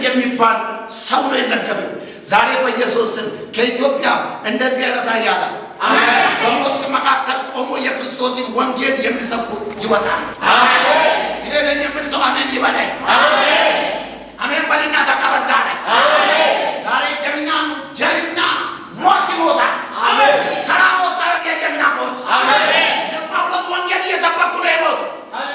የሚባል ሰው ነው የዘገበው። ዛሬ በኢየሱስ ስም ከኢትዮጵያ እንደዚህ አይነት ያለ አሜን በሞት መካከል ቆሞ የክርስቶስን ወንጌል የሚሰብኩ ይወጣል። አሜን ይደረኝ ምን ሰው አሜን ይበላይ። አሜን አሜን በልና ተቀበል። ዛሬ ጀግና ሞት ይሞታል። አሜን ተራሞት ጀግና ሞት። አሜን ጳውሎስ ወንጌል እየሰበኩ ነው የሞት።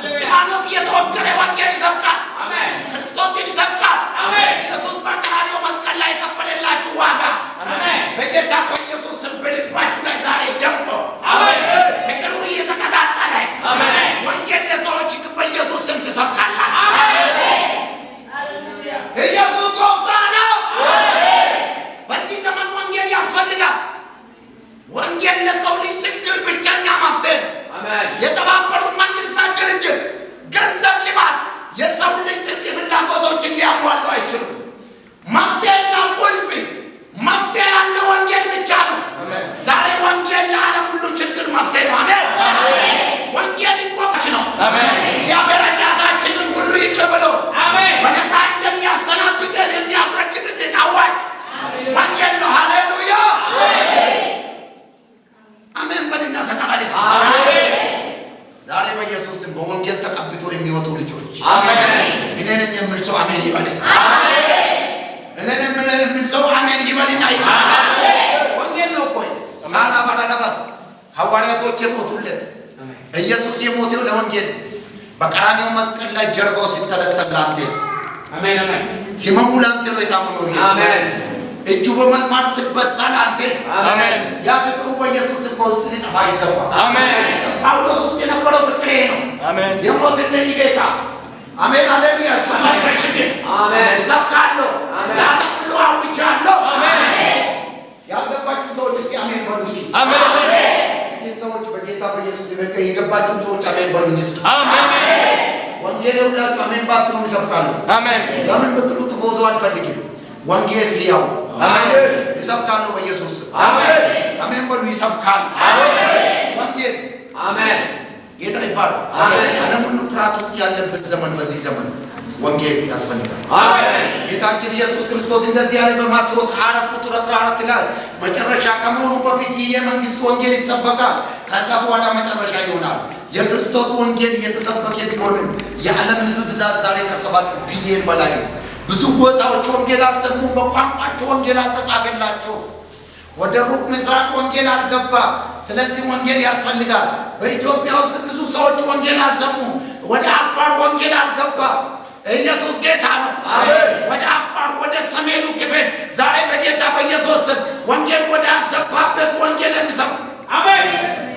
እስጢፋኖስ እየተወገረ ወንጌል ይሰብካል። አሜን ክርስቶስን ይሰብካል። አሜን ኢየሱስ በቀራንዮ መስቀል ላይ ከፈለላችሁ ዋጋ አሜን በጌታ በኢየሱስ ስም በልባችሁ ላይ ዛሬ ደምቆ አሜን ፍቅሩ እየተቀጣጠለ አሜን ወንጌል ለሰዎች በኢየሱስ ስም ትሰብካላችሁ። አሜን ሃሌሉያ ኢየሱስ ጌታ ነው። አሜን በዚህ ዘመን ወንጌል ያስፈልጋል። ወንጌል ለሰው ልጅ ችግር ብቸኛ መፍትሄ አሜን የተባበሩት መንግስታት ድርጅት ገንዘብ ልማት የሰው ልጅ ጥልቅ ፍላጎቶችን ሊያሟሉ አይችሉም። መፍትሄና ቁልፍ መፍትሄ ያለው ወንጌል ብቻ ነው። ዛሬ ወንጌል ለዓለም ሁሉ ችግር መፍትሄ ነው። አሜን ወንጌል ይቆጭ ነው። እግዚአብሔር ኃጢአታችንን ሁሉ ይቅር ብሎ በነፃ እንደሚያሰናብተን የሚያስረግጥልን አዋጅ ወንጌል ነው። ሃሌሉያ አሜን በልና ተቀበል። ዛሬ በኢየሱስ ስም በወንጌል ተቀብቶ የሚወጡ ልጆች አሜን እኔን የሚል ሰው አሜን ይበል። አሜን እኔን የሚል ሰው አሜን ይበልና ይቀር። ወንጌል ነው ቆይ ማራ ባላባስ ሐዋርያቶች የሞቱለት ኢየሱስ የሞተው ለወንጌል በቀራንዮ መስቀል ላይ ጀርባው ሲተለተል ላንተ አሜን አሜን ህመሙ ላንተ ነው የታመመው። አሜን እጁ በመማር ሲበሳል አንተ አሜን ያ ፍቅሩ በኢየሱስ ክርስቶስ ሊጠፋ ይገባል። አሜን ጳውሎስ ውስጥ የነበረው ፍቅር ይሄ ነው። አሜን የሞተልን ጌታ አሜን ሃሌሉያ ሰማችሁኝ። አሜን ሰብካለሁ ለሁሉ አውጃለሁ። አሜን ያልገባችሁ ሰዎች እስኪ አሜን በሉ እስኪ አሜን እነዚህ ሰዎች በጌታ በኢየሱስ የገባችሁ ሰዎች አሜን በሉኝ እስኪ አሜን ወንጌል ሁላችሁ አሜን ባትሉ ይሰብካሉ። አሜን ለምን ብትሉ ትፎዙ አልፈልግም። ወንጌል ይያው አሜን ይሰብካሉ በኢየሱስ አሜን አሜን በሉ ይሰብካሉ። አሜን ወንጌል አሜን ጌታ ይባረክ። አሜን ዓለም ሁሉ ፍርሃት ውስጥ ያለበት ዘመን በዚህ ዘመን ወንጌል ያስፈልጋል። አሜን ጌታችን ኢየሱስ ክርስቶስ እንደዚህ ያለ በማቴዎስ 24 ቁጥር 14 ላይ መጨረሻ ከመሆኑ በፊት የመንግስት ወንጌል ይሰበካል፣ ከዛ በኋላ መጨረሻ ይሆናል። የክርስቶስ ወንጌል እየተሰበከ ቢሆንም የዓለም ሕዝብ ብዛት ዛሬ ከ7 ቢሊዮን በላይ ነው። ብዙ ጎሳዎች ወንጌል አልሰሙም። በቋንቋቸው ወንጌል አልተጻፈላቸው። ወደ ሩቅ ምስራቅ ወንጌል አልገባ። ስለዚህ ወንጌል ያስፈልጋል። በኢትዮጵያ ውስጥ ብዙ ሰዎች ወንጌል አልሰሙም። ወደ አፋር ወንጌል አልገባ። ኢየሱስ ጌታ ነው። አሜን ወደ አፋር ወደ ሰሜኑ ክፍል ዛሬ በጌታ በኢየሱስ ስም ወንጌል ወደ አልገባበት ወንጌል የሚሰሙ አሜን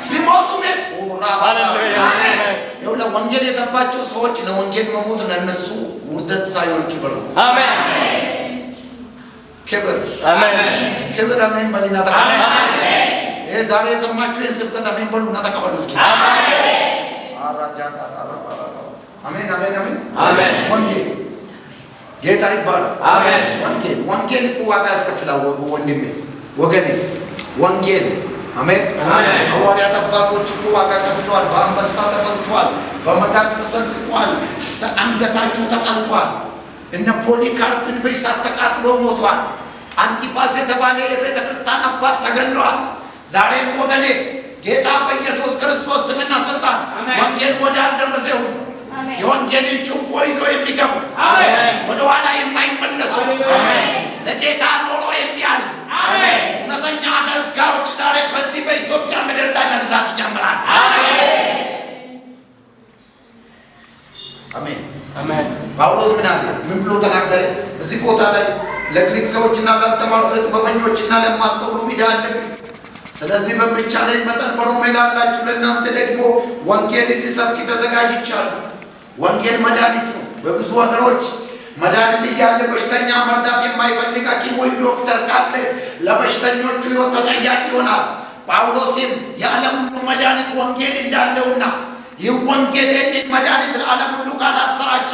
ቢሞቱ ምን ኦራባላ አሜን ይሁን ወንጌል የገባቸው ሰዎች ለወንጌል መሞት ለነሱ ውርደት ሳይሆን ክብር ነው። አሜን ክብር አሜን ክብር አሜን በልና ተቀበሉ። አሜን ዛሬ የሰማችሁ ይህን ስብከት አሜን በሉና ተቀበሉ እስኪ አሜን አራጃና አሜን አሜን አሜን አሜን ወንጌል ጌታ ይባላል። አሜን ወንጌል እኮ ዋጋ ያስከፍላል ወንድሜ ወገኔ ወንጌል አሜን አሜን ሐዋርያት አባቶች እኮ ዋጋ ከፍለዋል። በአንበሳ ተበልቷል፣ በመጋዝ ተሰንጥቋል፣ አንገታቸው ተቀልቷል። እነ ፖሊካርፕን በእሳት ተቃጥሎ ሞቷል። አንቲጳስ የተባለ የቤተ ክርስቲያን አባት ተገሏል። ዛሬም ወገኔ ጌታ በኢየሱስ ክርስቶስ ስምና ስልጣን ወንጌል ወዳልደረሰው የወንጌልን ችቦ ይዞ የሚገቡ ወደ ኋላ የማይመለሱ ለጌታ ኖሮ የሚያልፉ እውነተኛ አገልጋዮች ዛሬ በዚህ በኢትዮጵያ ምድር ላይ መብዛት ይጀምራል። አሜን አሜን ጳውሎስ ምን ብሎ ተናገረ እዚህ ቦታ ላይ? ለግሪክ ሰዎችና ላልተማሩ ለጥበበኞችና ለማስተውሉ ሚዳ አለብኝ። ስለዚህ በሚቻለኝ መጠን በሮሜ ላላችሁ ለእናንተ ደግሞ ወንጌል እንድሰብክ ተዘጋጅቻለሁ። ወንጌል መድኃኒት ነው። በብዙ ሀገሮች መድኃኒት እያለ በሽተኛ መርዳት የማይፈልግ ሐኪም ወይ ዶክተር ካለ ለበሽተኞቹ ሕይወት ተጠያቂ ይሆናል። ጳውሎስም የዓለም ሁሉ መድኃኒት ወንጌል እንዳለውና ይህ ወንጌል ይህንን መድኃኒት ለዓለም ሁሉ ካላሰራጨ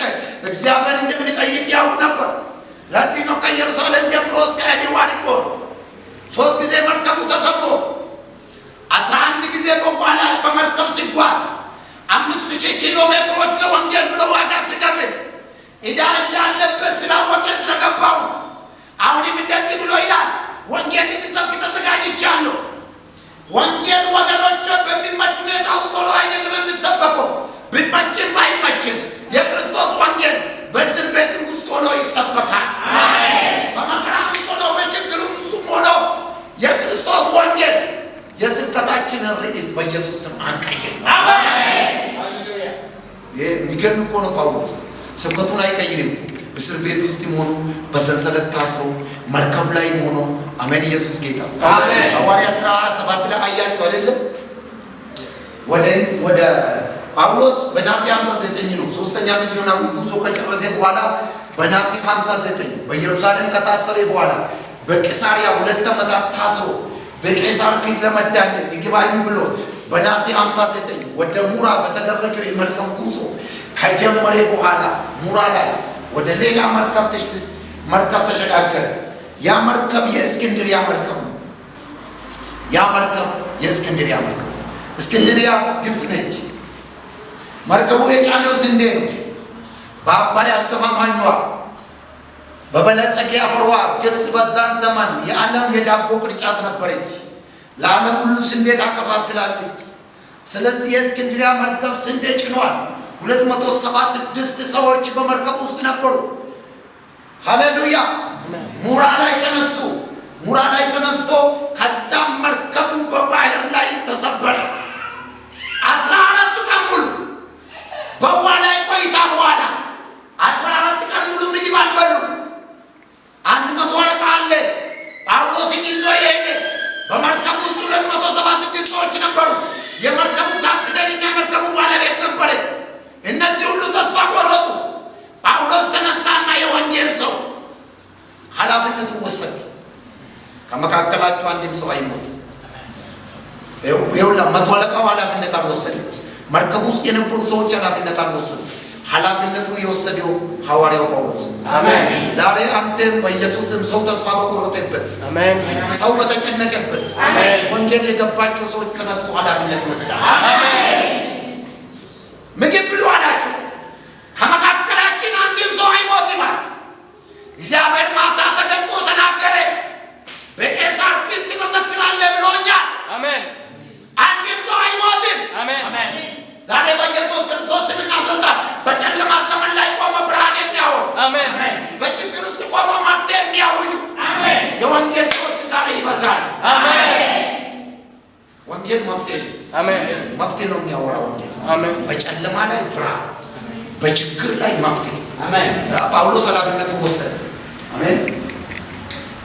እግዚአብሔር እንደሚጠይቅ ያውቅ ነበር። ለዚህ ነው ከኢየሩሳሌም ጀምሮ እስከ ኢያሪኮ 3 ጊዜ መርከቡ ተሰብሮ 11 ጊዜ በኋላ በመርከብ ሲጓዝ 5000 ኪሎ ሜትሮች ለወንጌል ብሎ ዋጋ ሲከፍል ዕዳ እንዳለበት ስላወቀ ስለገባው አሁንም እንደዚህ ብሎ ይላል ወንጌልን ልሰብክ ተዘጋጅቻለሁ። ወንጌል ወገኖች በሚመች ሁኔታ ውስጥ ሆኖ አይደለም የሚሰበከው። ቢመችም ባይመችም የክርስቶስ ወንጌል በእስር ቤት ውስጥ ሆኖ ይሰበካል። በመከራ ውስጥ ሆኖ በችግር ውስጥ ሆኖ የክርስቶስ ወንጌል የስብከታችንን ርዕስ በኢየሱስ ስም አንቀይር። የሚገርም እኮ ነው። ጳውሎስ ስብከቱን አይቀይርም። እስር ቤት ውስጥ ሆኖ በሰንሰለት ታስሮ መርከብ ላይ ሆኖ አሜን። ኢየሱስ ጌታ። ሐዋርያት ሥራ 7 ላይ አያችሁ አይደለም? ወደ ጳውሎስ በናሲ 59 ነው ሶስተኛ ሚስዮናዊ ጉዞ ከጨረሰ በኋላ በናሲ 59 በኢየሩሳሌም ከታሰረ በኋላ በቂሳሪያ 2 ዓመታት ታስሮ በቄሳር ፊት ለመዳኘት ይግባኝ ብሎ በናሲ 59 ወደ ሙራ በተደረገው የመርከብ ጉዞ ከጀመረ በኋላ ሙራ ላይ ወደ ሌላ መርከብ ተሸጋገረ። ያ መርከብ የእስክንድርያ መርከብ ነው። ያ መርከብ የእስክንድርያ መርከብ እስክንድርያ ግብጽ ነች። መርከቡ የጫነው ስንዴ ነው። በአባይ አስተማማኟ በበለጸጌ አፈሯ ግብጽ በዛን ዘመን የዓለም የዳቦ ቅርጫት ነበረች። ለዓለም ሁሉ ስንዴ ታከፋፍላለች። ስለዚህ የእስክንድርያ መርከብ ስንዴ ጭኗል። 276 ሰዎች በመርከብ ውስጥ ነበሩ። ሃሌሉያ። ሙራ ላይ ተነሱ። ሙራ ላይ ተነስቶ ከዛም መርከቡ በባህር ላይ ተሰበረ። 14 ቀን ሙሉ በውሃ ላይ ቆይታ በኋላ 14 ቀን ሙሉ ምግብ አልበሉም። 100 አለቃ አለ ጳውሎስን ይዞ የሄደ በመርከቡ ውስጥ 276 ሰዎች ነበሩ። የመርከቡ ካፕቴንና የመርከቡ ባለቤት ነበረ። እነዚህ ሁሉ ተስፋ ቆረጡ። ጳውሎስ ተነሳና የወንጌል ሰው ኃላፊነቱን ወሰደ። ከመካከላችሁ አንድም ሰው አይሞት። ይኸውላ 100 አለቃው ኃላፊነት አልወሰደም። መርከቡ ውስጥ የነበሩ ሰዎች ኃላፊነት አልወሰዱም። ኃላፊነቱን የወሰደው ሐዋርያው ጳውሎስ። አሜን። ዛሬ አንተም በኢየሱስም ሰው ተስፋ በቆረጠበት ሰው በተጨነቀበት ወንጌል የገባቸው ሰዎች ተነስቶ ኃላፊነት ወስደው ምግብ ብሉ አላችሁ። ከመካከላችን አንድም ሰው አይሞትም አለ እግዚአብሔር። ማታ ተገልጦ ተናገረ። በቄሳር ፊት ትመሰክራለህ ብሎኛል። አሜን። አንድም ሰው አይሞትም። አሜን። ዛሬ በኢየሱስ ክርስቶስ ስምና ስልጣን በጨለማ ዘመን ላይ ቆመ ብርሃን የሚያወሩ አሜን። በችግር ውስጥ ቆመ መፍትሄ የሚያውጁ አሜን። የወንጌል ሰዎች ዛሬ ይበዛሉ። አሜን። ወንጌል መፍትሄ አሜን። መፍትሄ ነው የሚያወራ ወንጌል አሜን። በጨለማ ላይ ብርሃን፣ በችግር ላይ መፍትሄ አሜን። ጳውሎስ ኃላፊነቱን ወሰደ። አሜን።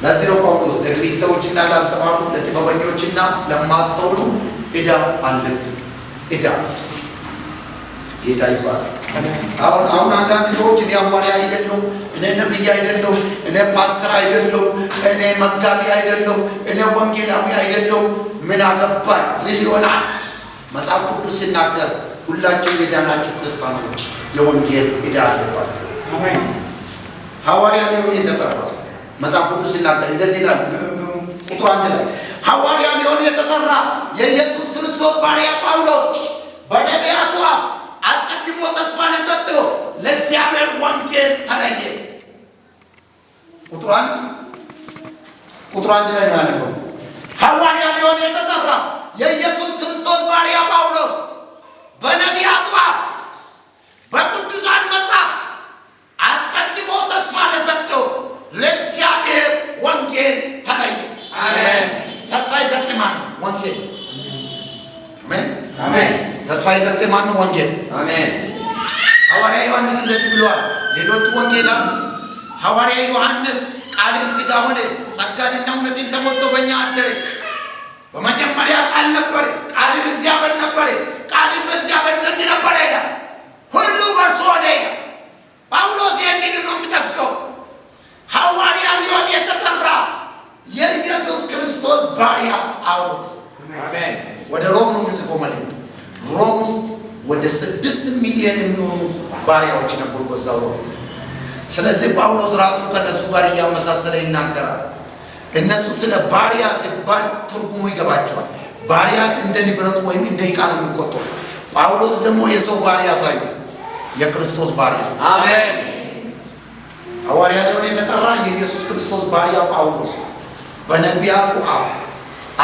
ለዚህ ነው ጳውሎስ ለግሪክ ሰዎችና ላልተማሩ ለጥበበኞችና ለማስተውሉ ዕዳ አለብን። ዕዳ ጌታ ይባላል። አሁን አንዳንድ ሰዎች እኔ ሐዋርያ አይደለሁም፣ እኔ ነብይ አይደለሁም፣ እኔ ፓስተር አይደለሁም፣ እኔ መጋቢ አይደለሁም፣ እኔ ወንጌላዊ አይደለሁም፣ ምን አገባኝ ልል ይሆናል። መጽሐፍ ቅዱስ ሲናገር ሁላችሁ የዳናችሁ ክርስቲያኖች የወንጌል ዕዳ አለባችሁ። ሐዋርያ ሊሆን የተጠራው መጽሐፍ ቅዱስ ሲናገር እንደዚህ ይላል። ቁጥር 1 ላይ ሐዋርያ ሊሆን የተጠራ የኢየሱስ ክርስቶስ ባሪያ ጳውሎስ በነቢያቱ አፍ አስቀድሞ ተስፋ ለሰጠው ለእግዚአብሔር ወንጌል ተለየ። ቁጥር 1 ላይ ነው ያለው። ሐዋርያ ሊሆን የተጠራ የኢየሱስ ክርስቶስ ባሪያ ጳውሎስ በነቢያቱ አፍ በቅዱሳን መጻሕፍት አስቀድሞ ተስፋ ለሰጠው ለእግዚአብሔር ወንጌል ተለየ። አሜን። ተስፋ የሰጠ ማን ነው? ወንጌል። አሜን አሜን። ተስፋ የሰጠ ማን ነው? ወንጌል። አሜን። ሐዋርያ ዮሐንስ እንደዚህ ብሏል። ሌሎች ወንጌላት ሐዋርያ ዮሐንስ ቃልም ሥጋ ሆነ ጸጋንና እውነትን ተሞልቶ በእኛ አደረ። በመጀመሪያ ቃል ነበር፣ ቃልም እግዚአብሔር ነበር፣ ቃልም በእግዚአብሔር ዘንድ ነበር ይላል። ሁሉ በእርሱ ሆነ ይላል። ጳውሎስ ይህንን ነው የሚጠቅሰው። ሐዋርያ ሊሆን የተጠራ የኢየሱስ ክርስቶስ ባሪያ ጳውሎስ አሜን። ወደ ሮም ነው የሚጽፈው መልእክት። ሮም ውስጥ ወደ 6 ሚሊዮን የሚሆኑ ባሪያዎች ነበሩ በዛው ወቅት። ስለዚህ ጳውሎስ ራሱ ከነሱ ጋር እያመሳሰለ ይናገራል። እነሱ ስለ ባሪያ ሲባል ትርጉሙ ይገባቸዋል። ባሪያ እንደ ንብረት ወይም እንደ ዕቃ ነው የሚቆጠሩ። ጳውሎስ ደግሞ የሰው ባሪያ ሳይሆን የክርስቶስ ባሪያ አሜን ሐዋርያ ሊሆን የተጠራ የኢየሱስ ክርስቶስ ባሪያ ጳውሎስ በነቢያቱ አፍ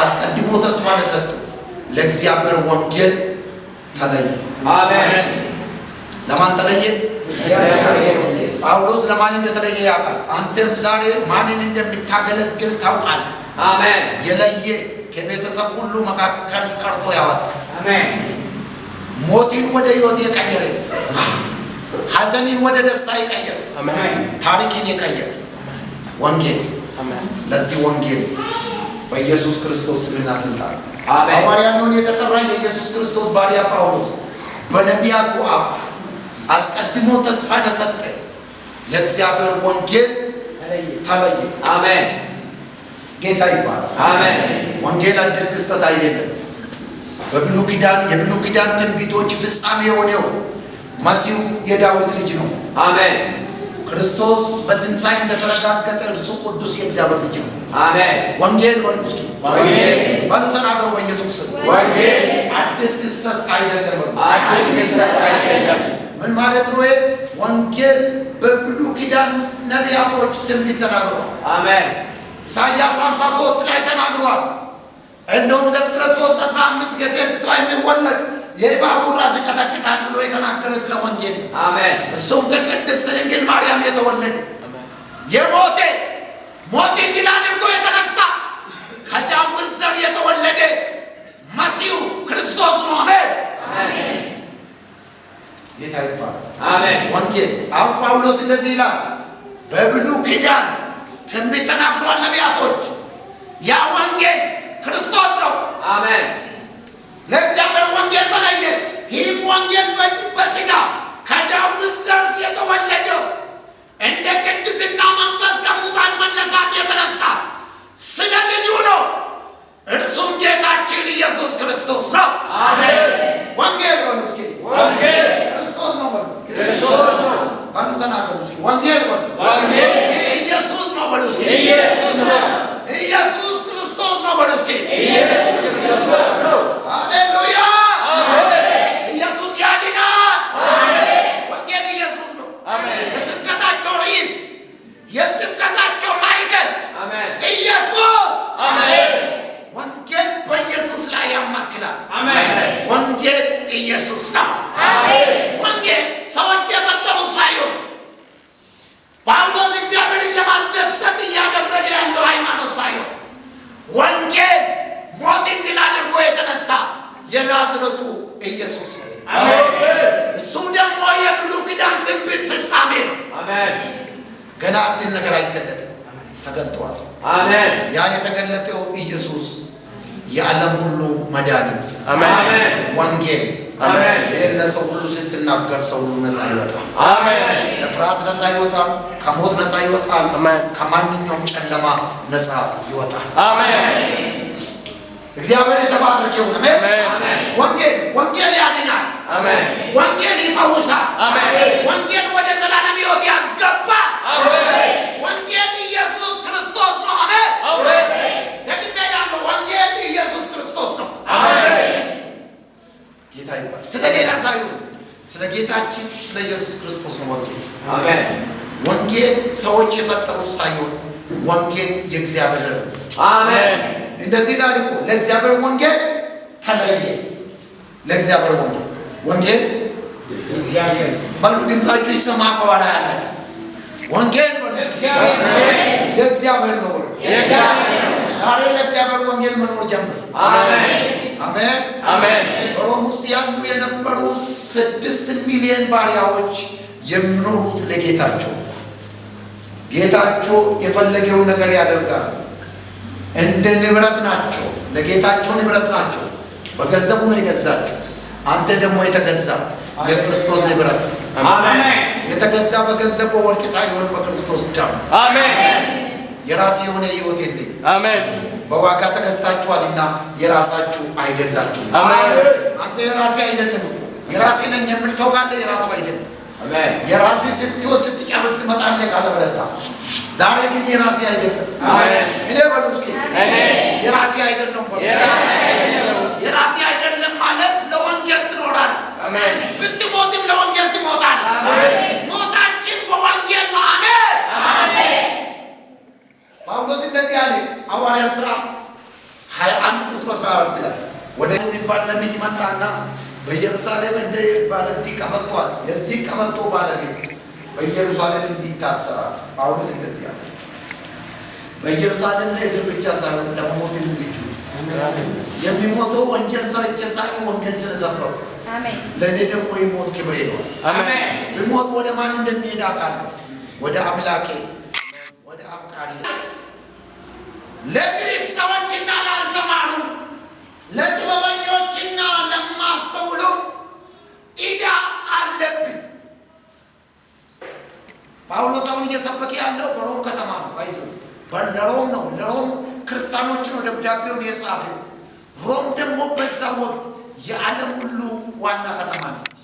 አስቀድሞ ተስፋ ለሰጡ ለእግዚአብሔር ወንጌል ተለየ። አሜን። ለማን ተለየ? ጳውሎስ ለማን እንደተለየ ያውቃል። አንተም ዛሬ ማንን እንደምታገለግል ታውቃለህ። አሜን። የለየ ከቤተሰብ ሁሉ መካከል ጠርቶ ያወጣ፣ አሜን። ሞትን ወደ ሕይወት የቀየረ፣ ሐዘንን ወደ ደስታ የቀየረ፣ አሜን። ታሪክን የቀየረ ወንጌል። ለዚህ ወንጌል በኢየሱስ ክርስቶስ ስምና ስልጣን ሐዋርያ ሊሆን የተጠራ የኢየሱስ ክርስቶስ ባሪያ ጳውሎስ በነቢያቱ አፍ አስቀድሞ ተስፋ ለሰጠ ለእግዚአብሔር ወንጌል ተለየ። አሜን። ጌታ ይባላል። አሜን። ወንጌል አዲስ ክስተት አይደለም። በብሉይ ኪዳን የብሉይ ኪዳን ትንቢቶች ፍጻሜ የሆነው መሲሁ የዳዊት ልጅ ነው። አሜን። ክርስቶስ በትንሣኤ እንደተረጋገጠ እርሱ ቅዱስ የእግዚአብሔር ልጅ ነው። አሜን። ወንጌል በሉ እስኪ ወንጌል በሉ ተናገሩ በኢየሱስ ስም። ወንጌል አዲስ ክስተት አይደለም። አዲስ ክስተት አይደለም። ምን ማለት ነው? ወንጌል በብሉይ ኪዳን ውስጥ ነቢያቶች ትንቢት ተናግረዋል። አሜን። ኢሳይያስ 53 ላይ ተናግሯል። እንደውም ዘፍጥረት 3:15 ከሴቲቷ የሚወለድ የእባቡን ራስ ይቀጠቅጣል ብሎ የተናገረ ስለ ወንጌል። አሜን። እሱም ከቅድስት ድንግል ማርያም የተወለደ የሞተ ሞትን ድል አድርጎ የተነሳ ከዳዊት ዘር የተወለደ መሲሁ ክርስቶስ ነው። አሜን። ጌታ ይባላል። አሜን። ወንጌል አሁን ጳውሎስ እንደዚህ ይላል። በብሉይ ኪዳን ትንቢት ተናግሯል ነቢያቶች። ያ ወንጌል ክርስቶስ ነው። አሜን። ለእግዚአብሔር ወንጌል ተለየ። ይህም ወንጌል በሥጋ ከዳዊት ዘር የተወለደው እንደ ቅድስና መንፈስ ከሙታን መነሳት የተነሳ ስለ ልጁ ነው። እርሱም ጌታችን ኢየሱስ ክርስቶስ ነው። አሜን። ወንጌል በሉ እስኪ ወንጌል ክርስቶስ ነው በሉ። ክርስቶስ ነው በሉ ተናገሩ እስኪ ወንጌል በሉ። ወንጌል ኢየሱስ ነው በሉ እስኪ ኢየሱስ ነው። ኢየሱስ ክርስቶስ ነው በሉ እስኪ ኢየሱስ ክርስቶስ ነው። ሃሌሉያ። አሜን። ኢየሱስ ያድናል። አሜን። ወንጌል ኢየሱስ ነው። አሜን። የስብከታቸው ርዕስ የስብከታቸው ማዕከል አሜን። ኢየሱስ። አሜን። ወንጌል በኢየሱስ ላይ ያማክላል። አሜን። ወንጌል ኢየሱስ ነው። አሜን። ወንጌል ሰዎች የፈጠሩት ሳይሆን ጳውሎስ እግዚአብሔርን ለማስደሰት እያደረገ ያለው ሃይማኖት ሳይሆን ወንጌል ሞትን ድል አድርጎ የተነሳ የናዝሬቱ ኢየሱስ ነው። አሜን። እሱ ደግሞ የብሉይ ኪዳን ትንቢት ፍጻሜ ነው። አሜን። ገና አዲስ ነገር አይገለጥም፣ ተገልጧል። አሜን። ያ የተገለጠው ኢየሱስ የዓለም ሁሉ መድኃኒት አሜን። ወንጌል። አሜን። ይህን ለሰው ሁሉ ስትናገር ሰው ሁሉ ነፃ ይወጣል። አሜን። ከፍርሃት ነፃ ይወጣል። ከሞት ነፃ ይወጣል። አሜን። ከማንኛውም ጨለማ ነፃ ይወጣል። አሜን። እግዚአብሔር የተባረከ ይሁን። አሜን። ወንጌል ያድናል። አሜን። ወንጌል ይፈውሳል። አሜን። ወንጌል ወደ ዘላለም ሕይወት ያስገባል። አሜን። ወንጌል ኢየሱስ ክርስቶስ ነው። አሜን። አሜን። ደግሜ እላለሁ ወንጌል ኢየሱስ ክርስቶስ ነው። አሜን። ጌታ ይባላል። ስለ ሌላ ሳይሆን ስለ ጌታችን ስለ ኢየሱስ ክርስቶስ ነው ወንጌል። አሜን። ወንጌል ሰዎች የፈጠሩት ሳይሆን ወንጌል የእግዚአብሔር ነው። አሜን። እንደዚህ ይላል እኮ ለእግዚአብሔር ወንጌል ተለየ። ለእግዚአብሔር ወንጌል እግዚአብሔር በሉ ድምፃችሁ ይሰማ ከኋላ ያላችሁ ወንጌል በሉ የእግዚአብሔር ነው። ዛሬ ለእግዚአብሔር ወንጌል መኖር ጀምር። አሜን። አሜን። አሜን። በሮም ውስጥ ያሉ የነበሩ 6 ሚሊዮን ባሪያዎች የሚኖሩት ለጌታቸው። ጌታቸው የፈለገውን ነገር ያደርጋሉ። እንደ ንብረት ናቸው። ለጌታቸው ንብረት ናቸው። በገንዘቡ ነው የገዛቸው። አንተ ደግሞ የተገዛ ለክርስቶስ ንብረት። አሜን። የተገዛ በገንዘብ በወርቅ ሳይሆን በክርስቶስ ደም። አሜን። የራስ የሆነ ሕይወት የለኝ። አሜን። በዋጋ ተገዝታችኋልና የራሳችሁ አይደላችሁ። አሜን። አንተ የራሴ አይደለም። የራሴ ነኝ የሚል ሰው ካለ የራሱ አይደለም። አሜን። የራሴ ስትወስድ ስትጨርስ ትመጣለህ ካለበለዛ። ዛሬ ግን የራሴ አይደለም። አሜን። እኔ በሉ እስኪ የራሴ አይደለም በሉ። የራሴ አይደለም ማለት ለወንጌል ትኖራለህ። አሜን። ብትሞትም ለወንጌል ትሞታለህ። ሞታችን በወንጌል ነው። አሜን። ነቢይ መጣና በኢየሩሳሌም እንደ ባለዚህ ቀበቷል የዚህ ቀበቶ ባለቤት በኢየሩሳሌም እንዲታሰራል። ጳውሎስ እንደዚህ አለ። በኢየሩሳሌም ላይ እስር ብቻ ሳይሆን ለመሞትም ዝግጁ የሚሞተው ወንጌል ሰርቼ ሳይሆን ወንጌል ስለሰበኩ ለእኔ ደግሞ የሞት ክብሬ ነው። ብሞት ወደ ማን እንደሚሄድ አውቃለሁ። ወደ አምላኬ ወደ አፍቃሪ። ለግሪክ ሰዎችና ላልተማሩ ለጥበበኞችና ለማስተውሉ ዕዳ አለብኝ። ጳውሎስ አሁን እየሰበከ ያለው በሮም ከተማ ነው። ባይዘው ለሮም ነው። ለሮም ክርስቲያኖች ነው ደብዳቤውን የጻፈው። ሮም ደግሞ በዛ ወቅት የዓለም ሁሉ ዋና ከተማ ነች።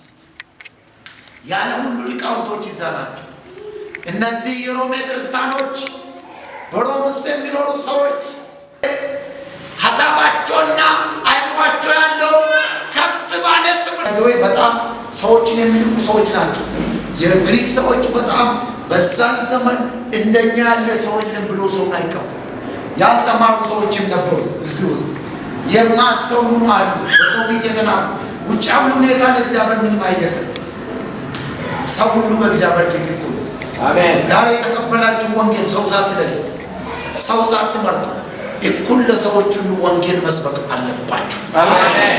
የዓለም ሁሉ ሊቃውንቶች ይዛ ናቸው። እነዚህ የሮሜ ክርስቲያኖች በሮም ውስጥ የሚኖሩ ሰዎች ሀሳባቸውና አይምሯቸው ያለው ከፍ ባለ ትምህርት በጣም ሰዎችን የሚልኩ ሰዎች ናቸው። የግሪክ ሰዎች በጣም በዛን ዘመን እንደኛ ያለ ሰው የለም ብሎ ሰውን አይቀበሉ። ያልተማሩ ሰዎችም ነበሩ። እዚህ ውስጥ የማስተውሉ አሉ። በሰው ፊት የተናቁ ውጫዊ ሁኔታ ለእግዚአብሔር ምንም አይደለም። ሰው ሁሉ በእግዚአብሔር ፊት እኩል። አሜን። ዛሬ የተቀበላችሁ ወንጌል ሰው ሳትለዩ ሰው ሳትመርጡ እኩል ለሰዎች ሁሉ ወንጌል መስበክ አለባችሁ። አሜን።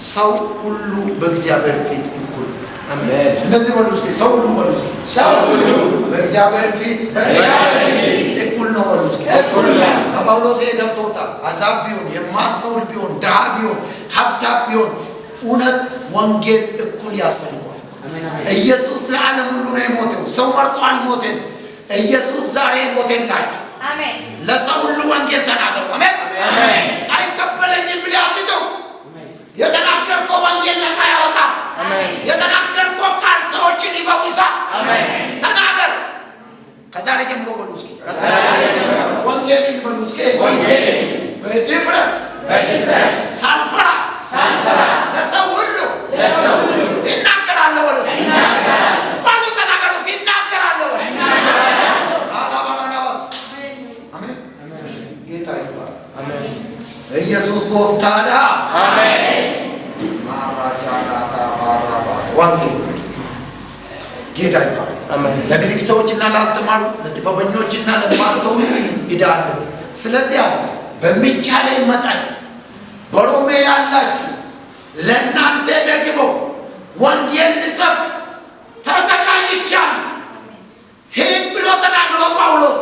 ሰው ሁሉ በእግዚአብሔር ፊት እኩል። አሜን። እነዚህ በሉ እስኪ ሰው ሁሉ በሉ እስኪ ሰው ሁሉ በእግዚአብሔር ፊት እኩል ነው በሉ እስኪ እኩል ነው። ጳውሎስ ገብቶታል። አሕዛብ ቢሆን የማስተውል ቢሆን ድሃ ቢሆን ሀብታም ቢሆን እውነት ወንጌል እኩል ያስፈልጋል። ኢየሱስ ለዓለም ሁሉ ነው የሞተው። ሰው መርጦ አልሞተም። ኢየሱስ ዛሬ ሞተላችሁ። አሜን። ለሰው ሁሉ ወንጌል ተናገሩ። አሜን። አይቀበለኝም ብለህ አትተው። የተናገርከው ወንጌል ነፃ ያወጣል። የተናገርከው ቃል ሰዎችን ይፈውሳል። ተናገር። ከዛሬ ጀምሮ በሉ እስኪ ወንጌልን በሉ እስኪ በድፍረት ሳልፈራ ለሰው ሁሉ እናገራለሁ በሉ እስኪ ባሉ ተናገሩ እስኪ እናገራለሁ በሉ። አሜን። ጌታ ይባል። ኢየሱስ ጎፍታዳ ወንጌል ጌታ ይባል። ለግሪክ ሰዎችና ላልተማሩ ለጥበበኞችና ለማስተውሉ ዕዳ አለ። ስለዚህ በሚቻለኝ መጠን በሮሜ ያላችሁ ለእናንተ ደግሞ ወንጌል ልሰብክ ተዘጋጅቻለሁ። ይህን ብሎ ተናግሮ ጳውሎስ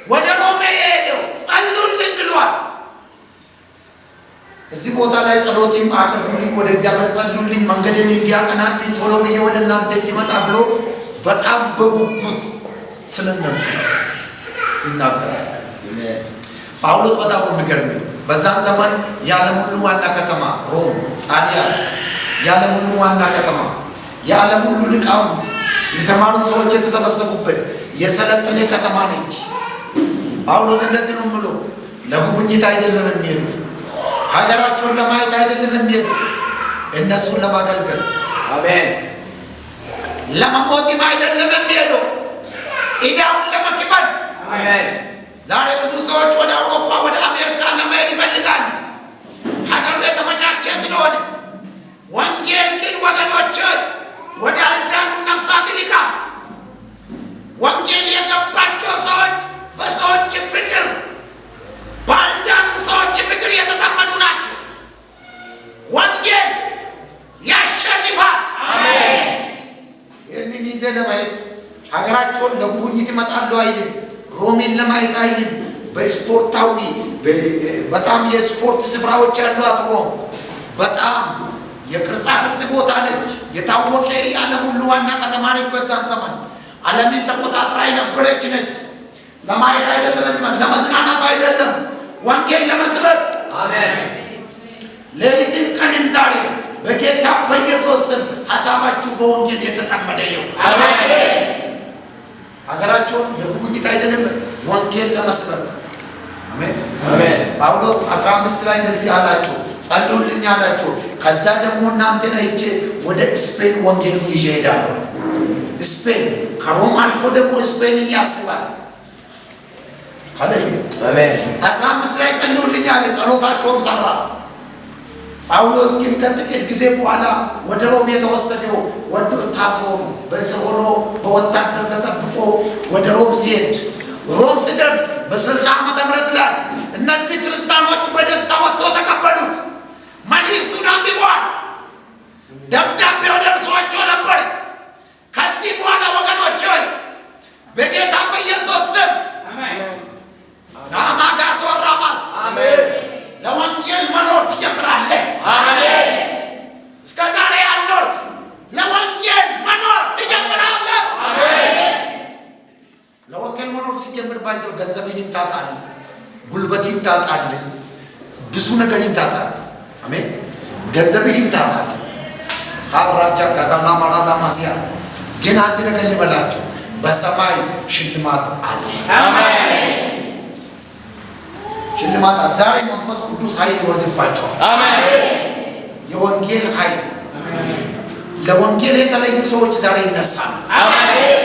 ወደ ሮሜ የሄደው ጸልዩልኝ ብሏል። እዚህ ቦታ ላይ ጸሎቴን አቅርቡልኝ፣ ወደ እግዚአብሔር ጸልዩልኝ፣ መንገድን እንዲያቀናልኝ፣ ቶሎ ብዬ ወደ እናንተ እንዲመጣ ብሎ በጣም በጉጉት ስለነሱ ይናገራል። ጳውሎስ በጣም የሚገርም በዛን ዘመን የዓለም ሁሉ ዋና ከተማ ሮም ጣሊያን፣ የዓለም ሁሉ ዋና ከተማ፣ የዓለም ሁሉ ሊቃውንት የተማሩ ሰዎች የተሰበሰቡበት የሰለጠነ ከተማ ነች። ጳውሎስ እንደዚህ ነው ብሎ ለጉብኝት አይደለም የሚሄዱ፣ ሀገራቸውን ለማየት አይደለም የሚሄዱ፣ እነሱን ለማገልገል አሜን፣ ለመሞትም አይደለም የሚሄዱ፣ ዕዳውን ለመክፈል አሜን። ዛሬ ብዙ ሰዎች ወደ አውሮፓ ወደ አሜሪካ ለመሄድ ይፈልጋሉ፣ ሀገሩ የተመቻቸ ስለሆነ። ወንጌል ግን ወገኖች ወደ አልዳኑ ነፍሳት ይልካል። ወንጌል የገባቸው ሰዎች በሰዎች ፍቅር ባልዳኑ ሰዎች ፍቅር የተጠመዱ ናቸው። ወንጌል ያሸንፋል። አሜን። ይህንን ይዘ ለማየት ሀገራቸውን ለጉብኝት ይመጣሉ አይልም። ሮሜን ለማየት አይልም። በስፖርታዊ በጣም የስፖርት ስፍራዎች ያሏት ሮም በጣም የቅርጻ ቅርጽ ቦታ ነች። የታወቀ የዓለም ሁሉ ዋና ከተማ ነች። በዛን ዘመን ዓለምን ተቆጣጥራ የነበረች ነች። ለማየት አይደለም፣ ለመዝናናት አይደለም፣ ወንጌል ለመስበክ አሜን። ሌሊትም ቀንም ዛሬ በጌታ በኢየሱስ ስም ሐሳባችሁ በወንጌል የተጠመደ ይሁን። አሜን። ሀገራቸውን ለጉብኝት አይደለም፣ ወንጌል ለመስበክ አሜን። አሜን። ጳውሎስ 15 ላይ እንደዚህ አላቸው፣ ጸልዩልኝ አላቸው። ከዛ ደግሞ እናንተን አይቼ ወደ ስፔን ወንጌል ይዤ እሄዳለሁ። ስፔን ከሮም አልፎ ደግሞ ስፔንን ያስባል። ሃሌሉያ አሜን። 15 ላይ ጸልዩልኝ አለ። ጸሎታቸውም ሰራ። ጳውሎስ ግን ከጥቂት ጊዜ በኋላ ወደ ሮም የተወሰደው ወዶ ታስሮ በእስር ሆኖ በወታደር ተጠብቆ ወደ ሮም ሲሄድ ሮም ሲደርስ በ60 ዓመተ ምህረት ላይ እነዚህ ክርስቲያኖች በደስታ ወጥቶ ተቀበሉት። መልእክቱን አንብበዋል። ደብዳቤው ደርሷቸው ነበር። ከዚህ በኋላ ወገኖች ሆይ በጌታ በኢየሱስ ስም ናማጋቶ ራማስ ለወንጌል መኖር ትጀምራለህ። አሜን። እስከ ዛሬ ያልኖርክ ለወንጌል መኖር ትጀምራለህ። አሜን። ለወንጌል መኖር ሲጀምር ባይዘው ገንዘብህን ታጣለህ፣ ጉልበትህን ታጣለህ፣ ብዙ ነገርን ታጣለህ። አሜን። ገንዘብህን ታጣለህ። ሀራጃ ጋዳና ማራላ ማሲያ ግን አንድ ነገር ልበላችሁ፣ በሰማይ ሽልማት አለ። አሜን። ሽልማት ዛሬ መንፈስ ቅዱስ ኃይል ይወርድባቸዋል። አሜን። የወንጌል ኃይል ለወንጌል የተለዩ ሰዎች ዛሬ ይነሳሉ። አሜን።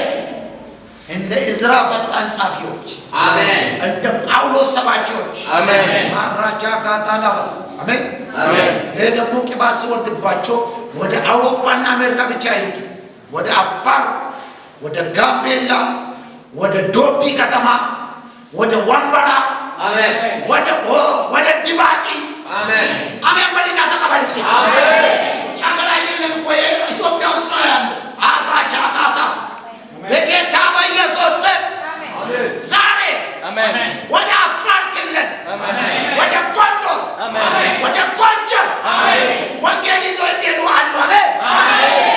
እንደ እዝራ ፈጣን ጻፊዎች፣ አሜን። እንደ ጳውሎስ ሰባኪዎች፣ አሜን። ማራጃ ጋታላባስ አሜን። አሜን። ይሄ ደግሞ ቅባት ሲወርድባቸው ወደ አውሮፓና አሜሪካ ብቻ አይልክም። ወደ አፋር፣ ወደ ጋምቤላ፣ ወደ ዶቢ ከተማ፣ ወደ ወንበራ፣ አሜን፣ ወደ ዲባ